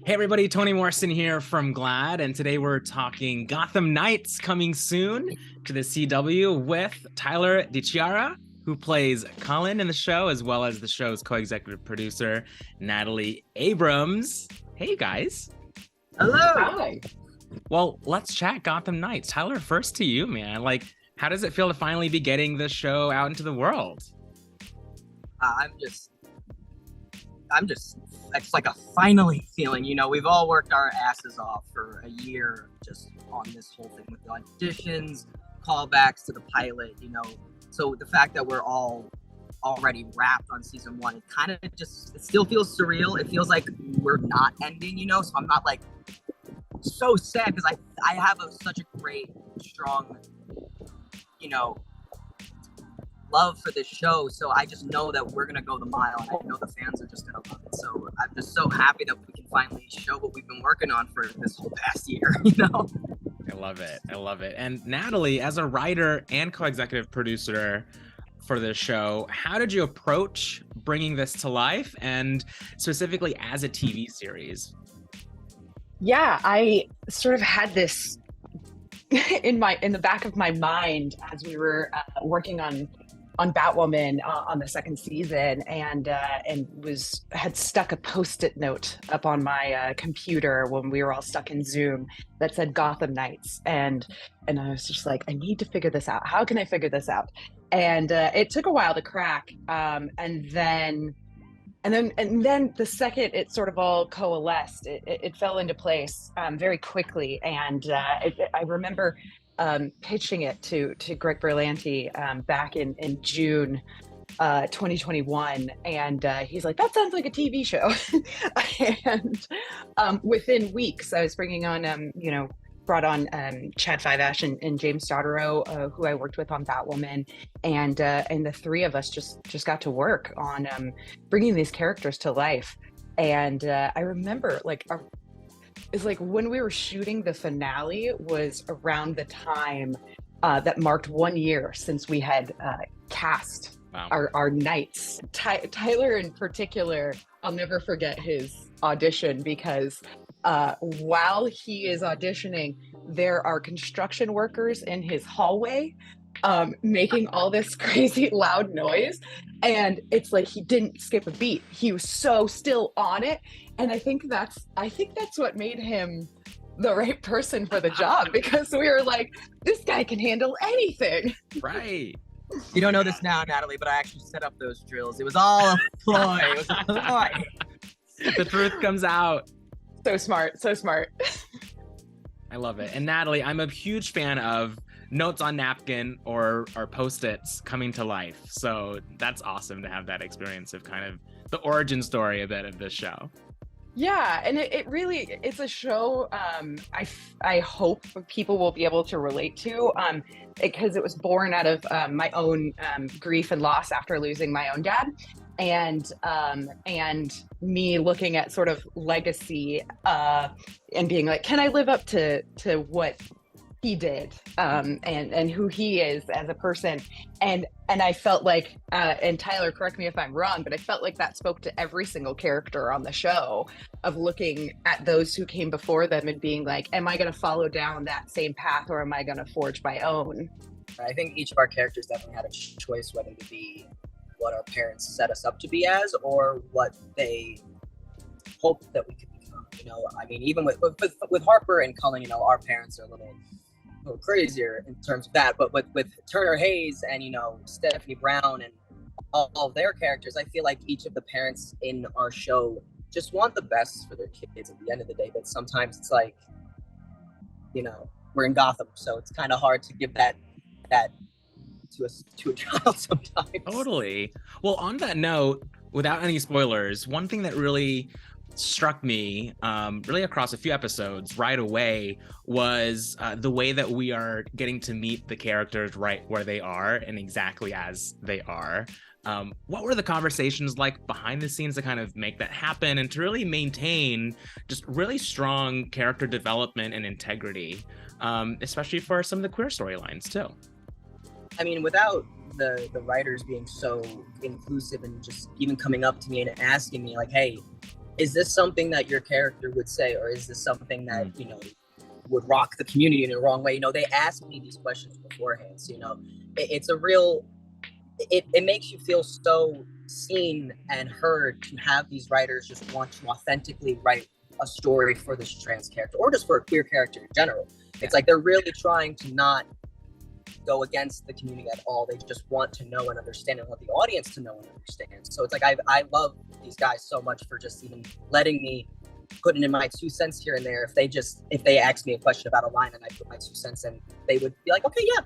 Hey everybody, Tony Morrison here from GLAAD, and today we're talking Gotham Knights coming soon to the CW with Tyler DiChiara, who plays Cullen in the show, as well as the show's co-executive producer, Natalie Abrams. Hey guys. Hello. Hi. Well, let's chat Gotham Knights. Tyler, first to you, man. How does it feel to finally be getting the show out into the world? It's like a finally feeling. We've all worked our asses off for a year just on this whole thing with the auditions, callbacks to the pilot. So the fact that we're all already wrapped on season one, it still feels surreal. It feels like we're not ending. So I'm not like so sad because I have such a great, strong, love for this show. So I just know that we're gonna go the mile, and I know the fans are just gonna love it. So I'm just so happy that we can finally show what we've been working on for this whole past year. I love it. I love it. And Natalie, as a writer and co-executive producer for this show, how did you approach bringing this to life, and specifically as a TV series? Yeah, I sort of had this in the back of my mind as we were working on Batwoman on the second season, and had stuck a Post-it note up on my computer when we were all stuck in Zoom that said Gotham Knights, and I was just like, I need to figure this out. How can I figure this out? And it took a while to crack, and then the second it sort of all coalesced, it fell into place very quickly, and I remember pitching it to Greg Berlanti back in June 2021, and he's like, that sounds like a TV show. And within weeks I was brought on Chad Fiveash and James Dotterow, who I worked with on Batwoman, and the three of us just got to work on bringing these characters to life. And I remember it's like when we were shooting the finale was around the time that marked 1 year since we had cast our knights. Tyler in particular, I'll never forget his audition, because while he is auditioning, there are construction workers in his hallway making all this crazy loud noise, and it's like he didn't skip a beat. He was so still on it, and I think that's what made him the right person for the job, because we were like, this guy can handle anything. Right. You don't know this now, Natalie, but I actually set up those drills. It was all a ploy. It was a ploy. The truth comes out. So smart. I love it. And Natalie, I'm a huge fan of notes on napkin or Post-its coming to life. So that's awesome to have that experience of kind of the origin story a bit of this show. Yeah, and it's a show I hope people will be able to relate to, because it was born out of my own grief and loss after losing my own dad, and me looking at sort of legacy and being like, can I live up to what he did, and who he is as a person, and I felt like, and Tyler, correct me if I'm wrong, but I felt like that spoke to every single character on the show, of looking at those who came before them and being like, am I going to follow down that same path, or am I going to forge my own? I think each of our characters definitely had a choice, whether to be what our parents set us up to be as, or what they hoped that we could become. I mean, even with Harper and Cullen, our parents are a little crazier in terms of that, but with Turner Hayes and Stephanie Brown and all of their characters, I feel like each of the parents in our show just want the best for their kids at the end of the day. But sometimes it's like, we're in Gotham, so it's kind of hard to give that to a child sometimes. Totally. Well, on that note, without any spoilers, one thing that really struck me really across a few episodes right away was the way that we are getting to meet the characters right where they are and exactly as they are. What were the conversations like behind the scenes to kind of make that happen and to really maintain just really strong character development and integrity, especially for some of the queer storylines too? I mean, without the writers being so inclusive and just even coming up to me and asking me like, hey, is this something that your character would say, or is this something that, you know, would rock the community in the wrong way? You know, they ask me these questions beforehand. So, you know, it's a real, it makes you feel so seen and heard to have these writers just want to authentically write a story for this trans character, or just for a queer character in general. It's like they're really trying to not go against the community at all. They just want to know and understand, and want the audience to know and understand. So it's like I love these guys so much for just even letting me put in my 2 cents here and there. If they ask me a question about a line and I put my 2 cents in, they would be like, okay, yeah.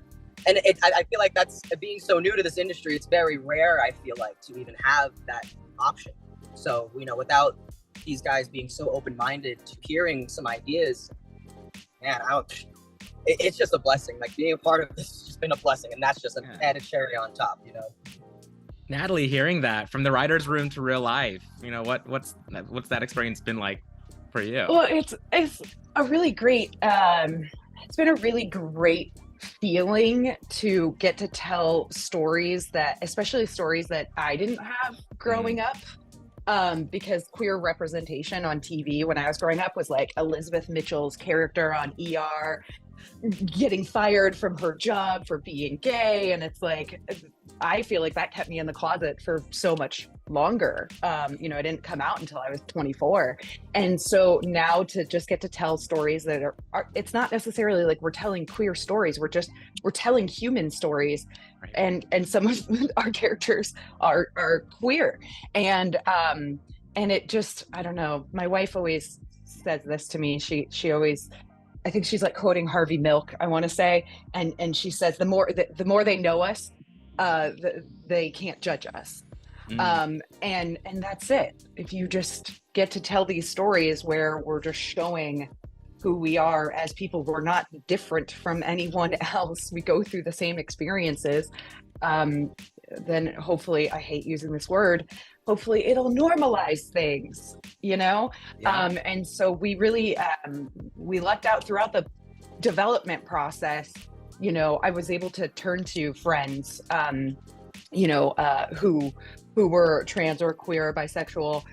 And I feel like that's, being so new to this industry, it's very rare, I feel like, to even have that option. So, you know, without these guys being so open-minded to hearing some ideas, man, it's just a blessing. Like, being a part of this has just been a blessing, and that's just an added cherry on top, you know. Natalie, hearing that from the writer's room to real life, you know, what's that experience been like for you? Well, it's a really great, it's been a really great feeling to get to tell stories that, especially stories that I didn't have growing up. Because queer representation on TV when I was growing up was like Elizabeth Mitchell's character on ER getting fired from her job for being gay. And it's like, I feel like that kept me in the closet for so much longer. You know, I didn't come out until I was 24. And so now to just get to tell stories that are it's not necessarily like we're telling queer stories, we're telling human stories. Right. And some of our characters are queer. And it just, I don't know, my wife always says this to me. She always, I think she's like quoting Harvey Milk, I want to say. And she says, the more they know us, they can't judge us. And that's it. If you just get to tell these stories where we're just showing who we are as people, we're not different from anyone else, we go through the same experiences, then hopefully, I hate using this word, hopefully it'll normalize things, you know? And so we really, we lucked out throughout the development process. You know, I was able to turn to friends, you know, who were trans or queer or bisexual,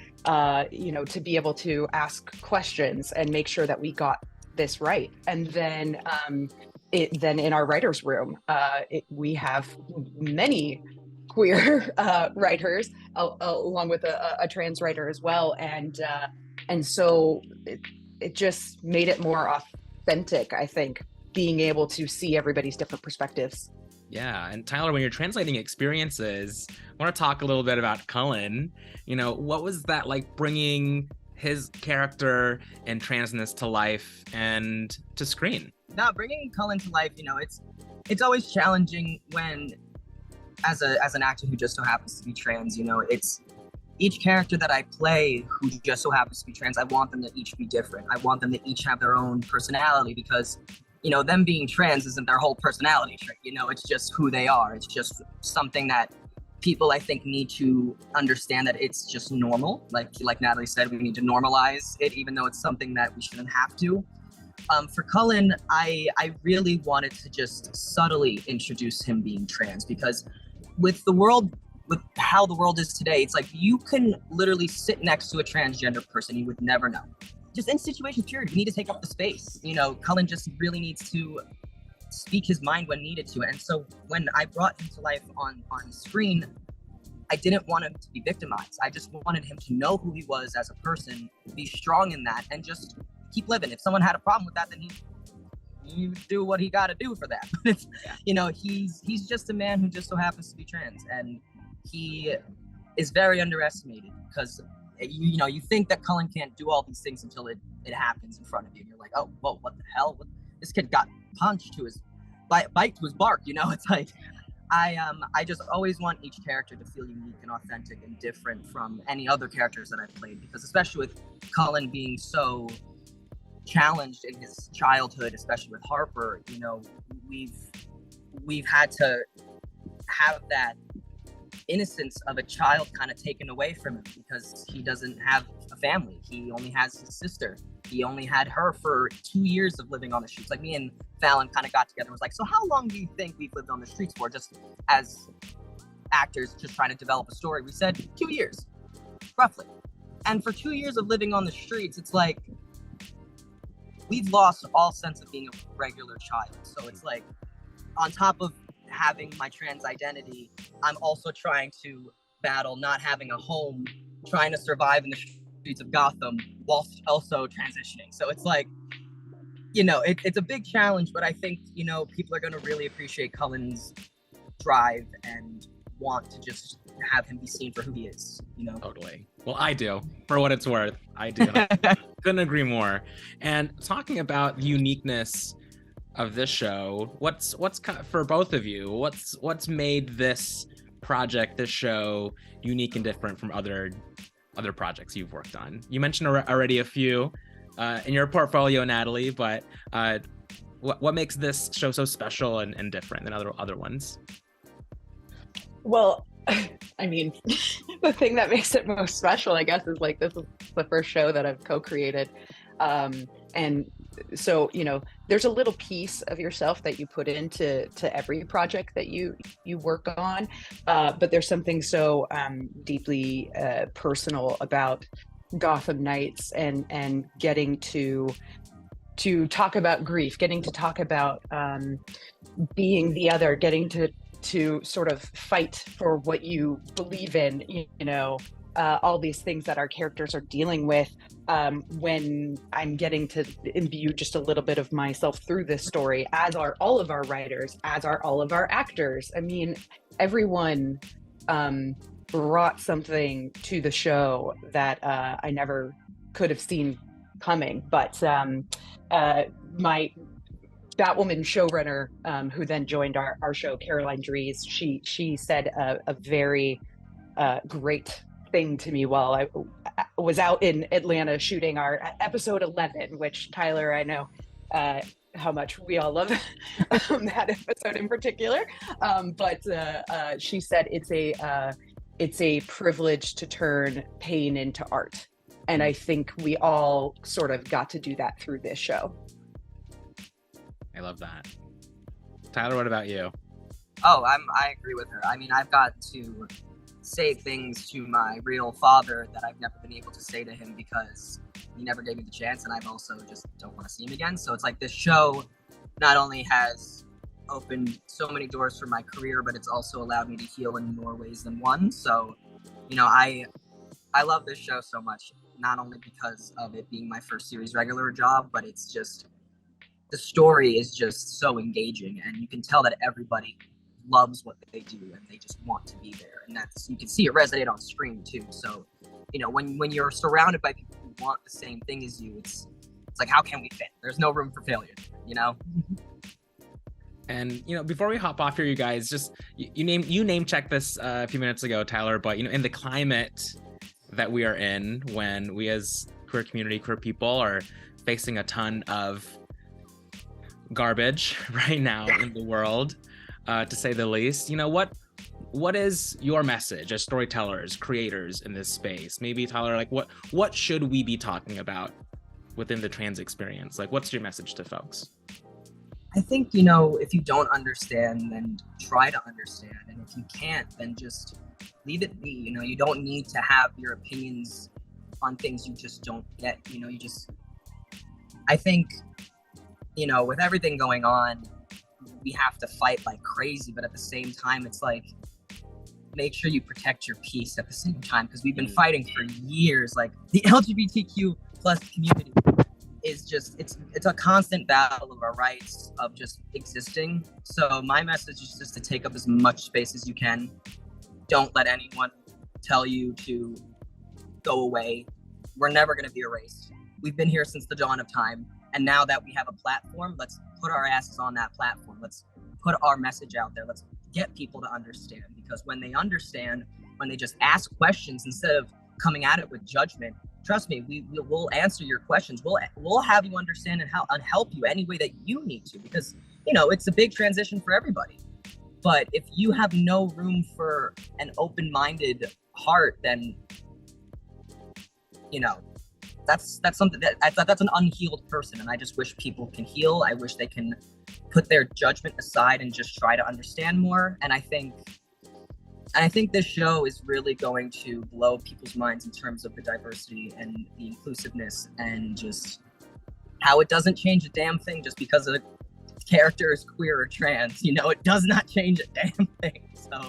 you know, to be able to ask questions and make sure that we got this right. And then, then in our writer's room, we have many queer writers, along with a trans writer as well. And so it just made it more authentic, I think, being able to see everybody's different perspectives. Yeah, and Tyler, when you're translating experiences, I want to talk a little bit about Cullen. You know, what was that like, bringing his character and transness to life and to screen? Now, bringing Cullen to life, you know, it's always challenging when, as an actor who just so happens to be trans, you know, it's each character that I play who just so happens to be trans, I want them to each be different. I want them to each have their own personality, because, you know, them being trans isn't their whole personality trait, you know, it's just who they are. It's just something that people, I think, need to understand, that it's just normal. Like Natalie said, we need to normalize it, even though it's something that we shouldn't have to. For Cullen, I really wanted to just subtly introduce him being trans, because with how the world is today, it's like you can literally sit next to a transgender person, you would never know. Just in situations, period, you need to take up the space. You know, Cullen just really needs to speak his mind when needed to. And so when I brought him to life on screen, I didn't want him to be victimized. I just wanted him to know who he was as a person, be strong in that, and just keep living. If someone had a problem with that, then you do what he got to do for that. You know, he's just a man who just so happens to be trans, and he is very underestimated, because you know, you think that Cullen can't do all these things until it happens in front of you, and you're like, oh, whoa, what the hell? This kid got punched to his bite to his bark, you know? It's like, I just always want each character to feel unique and authentic and different from any other characters that I've played, because especially with Cullen being so challenged in his childhood, especially with Harper, you know, we've had to have that innocence of a child kind of taken away from him, because he doesn't have a family. He only has his sister. He only had her for 2 years of living on the streets. Like, me and Fallon kind of got together and was like, so how long do you think we've lived on the streets for, just as actors just trying to develop a story? We said 2 years, roughly. And for 2 years of living on the streets, it's like we've lost all sense of being a regular child. So it's like, on top of having my trans identity, I'm also trying to battle not having a home, trying to survive in the streets of Gotham whilst also transitioning. So it's like, it's a big challenge, but I think, people are going to really appreciate Cullen's drive and want to just have him be seen for who he is, Totally. Well, I do. For what it's worth, I do. Couldn't agree more. And talking about the uniqueness of this show, what's for both of you, what's made this project, this show, unique and different from other projects you've worked on? You mentioned already a few in your portfolio, Natalie, but what makes this show so special and different than other ones? Well, I mean, the thing that makes it most special, I guess, is like this is the first show that I've co-created. And so, there's a little piece of yourself that you put into every project that you work on. But there's something so deeply personal about Gotham Knights and getting to talk about grief, getting to talk about being the other, getting to sort of fight for what you believe in, all these things that our characters are dealing with, when I'm getting to imbue just a little bit of myself through this story, as are all of our writers, as are all of our actors. I mean, everyone brought something to the show that I never could have seen coming. But my Batwoman showrunner, who then joined our show, Caroline Dries, she said a very great thing to me while I was out in Atlanta shooting our episode 11, which Tyler, I know how much we all love that episode in particular. But she said it's a privilege to turn pain into art. And I think we all sort of got to do that through this show. I love that. Tyler, what about you? Oh, I agree with her. I mean, I've got to say things to my real father that I've never been able to say to him because he never gave me the chance, and I've also just don't want to see him again. So it's like this show not only has opened so many doors for my career, but it's also allowed me to heal in more ways than one. So, I love this show so much, not only because of it being my first series regular job, but it's just, the story is just so engaging, and you can tell that everybody loves what they do and they just want to be there, and you can see it resonate on screen too. So when you're surrounded by people who want the same thing as you, it's like, how can we fit? There's no room for failure. And before we hop off here, you guys, just you name checked this a few minutes ago, Tyler, but in the climate that we are in, when we as queer community, queer people are facing a ton of garbage right now in the world, to say the least, what is your message as storytellers, creators in this space? Maybe Tyler, like what should we be talking about within the trans experience? Like, what's your message to folks? I think, if you don't understand, then try to understand. And if you can't, then just leave it be. You don't need to have your opinions on things you just don't get. I think, with everything going on, we have to fight like crazy, but at the same time, it's like, make sure you protect your peace at the same time, because we've been fighting for years. Like, the LGBTQ plus community is just, it's a constant battle of our rights of just existing. So my message is just to take up as much space as you can. Don't let anyone tell you to go away. We're never going to be erased. We've been here since the dawn of time. And now that we have a platform, let's put our asses on that platform. Let's put our message out there. Let's get people to understand, because when they understand, when they just ask questions instead of coming at it with judgment, trust me, we'll answer your questions. We'll have you understand and help you any way that you need to, because it's a big transition for everybody. But if you have no room for an open-minded heart, then that's something that's an unhealed person. And I just wish people can heal. I wish they can put their judgment aside and just try to understand more. And I think And I think this show is really going to blow people's minds in terms of the diversity and the inclusiveness, and just how it doesn't change a damn thing just because a character is queer or trans. You know, it does not change a damn thing. So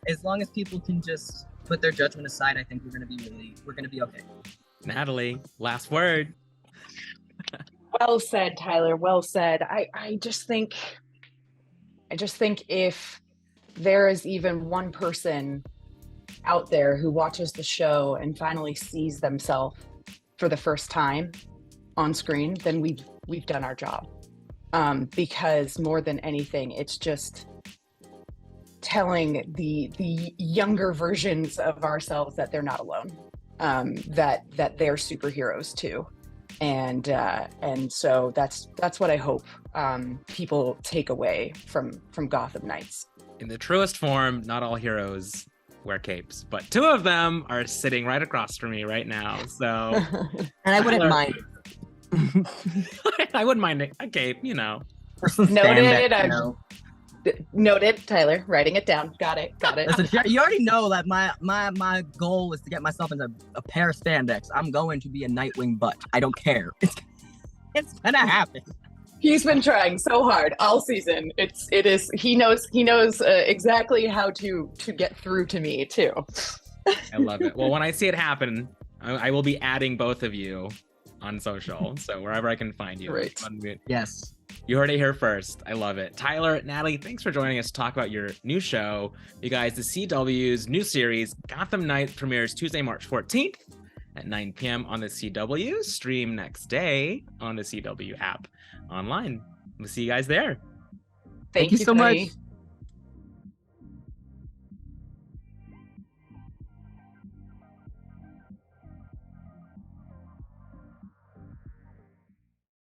as long as people can just put their judgment aside, I think we're gonna be okay. Natalie, last word. Well said, Tyler. Well said. I just think if there is even one person out there who watches the show and finally sees themselves for the first time on screen, then we've done our job. Because more than anything, it's just telling the younger versions of ourselves that they're not alone, that they're superheroes too. And so that's what I hope people take away from Gotham Knights. In the truest form, not all heroes wear capes, but two of them are sitting right across from me right now. So, and I wouldn't mind. I wouldn't mind a cape, you know. Noted. Noted, Tyler. Writing it down. Got it. Listen, you already know that my goal is to get myself into a pair of spandex. I'm going to be a Nightwing butt. I don't care. It's gonna happen. He's been trying so hard all season. It is. He knows exactly how to get through to me too. I love it. Well, when I see it happen, I will be adding both of you on social. So wherever I can find you. Right. Yes. You heard it here first. I love it. Tyler, Natalie, thanks for joining us to talk about your new show. You guys, the CW's new series, Gotham Knights, premieres Tuesday, March 14th at 9 p.m. on the CW. Stream next day on the CW app online. We'll see you guys there. Thank you so much.